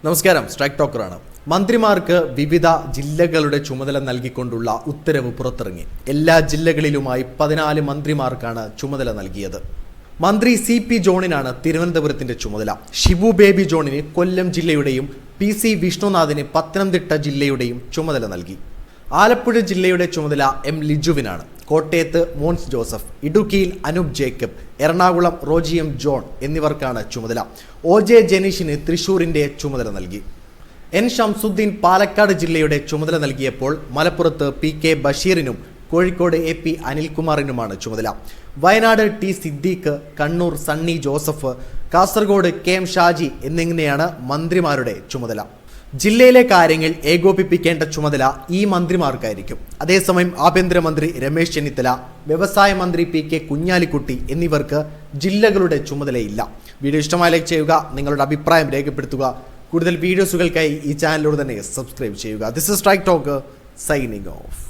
നമസ്കാരം, സ്ട്രൈക്ക് ടോക്കറാണ്. മന്ത്രിമാർക്ക് വിവിധ ജില്ലകളുടെ ചുമതല നൽകിക്കൊണ്ടുള്ള ഉത്തരവ് പുറത്തിറങ്ങി. എല്ലാ ജില്ലകളിലുമായി 14 മന്ത്രിമാർക്കാണ് ചുമതല നൽകിയത്. മന്ത്രി CP ജോണിനാണ് തിരുവനന്തപുരത്തിന്റെ ചുമതല. ഷിബു ബേബി ജോണിന് കൊല്ലം ജില്ലയുടെയും PC വിഷ്ണുനാഥിന് പത്തനംതിട്ട ജില്ലയുടെയും ചുമതല നൽകി. ആലപ്പുഴ ജില്ലയുടെ ചുമതല M ലിജുവിനാണ്. കോട്ടയത്ത് മോൻസ് ജോസഫ്, ഇടുക്കിയിൽ Anoop Jacob, Ernakulam Roji M John എന്നിവർക്കാണ് ചുമതല. OJ ജനീഷിന് തൃശൂരിന്റെ ചുമതല നൽകി. N ഷംസുദ്ദീൻ പാലക്കാട് ജില്ലയുടെ ചുമതല നൽകിയപ്പോൾ മലപ്പുറത്ത് PK ബഷീറിനും കോഴിക്കോട് AP അനിൽകുമാറിനുമാണ് ചുമതല. വയനാട് T സിദ്ദീഖ്, കണ്ണൂർ സണ്ണി ജോസഫ്, കാസർഗോഡ് KM ഷാജി എന്നിങ്ങനെയാണ് മന്ത്രിമാരുടെ ചുമതല. ജില്ലയിലെ കാര്യങ്ങൾ ഏകോപിപ്പിക്കേണ്ട ചുമതല ഈ മന്ത്രിമാർക്കായിരിക്കും. അതേസമയം ആഭ്യന്തരമന്ത്രി രമേശ് ചെന്നിത്തല, വ്യവസായ മന്ത്രി PK കുഞ്ഞാലിക്കുട്ടി എന്നിവർക്ക് ജില്ലകളുടെ ചുമതലയില്ല. വീഡിയോ ഇഷ്ടമായി ലൈക്ക് ചെയ്യുക, നിങ്ങളുടെ അഭിപ്രായം രേഖപ്പെടുത്തുക. കൂടുതൽ വീഡിയോസുകൾക്കായി ഈ ചാനലിലൂടെ തന്നെ സബ്സ്ക്രൈബ് ചെയ്യുക. This is strike talk signing off.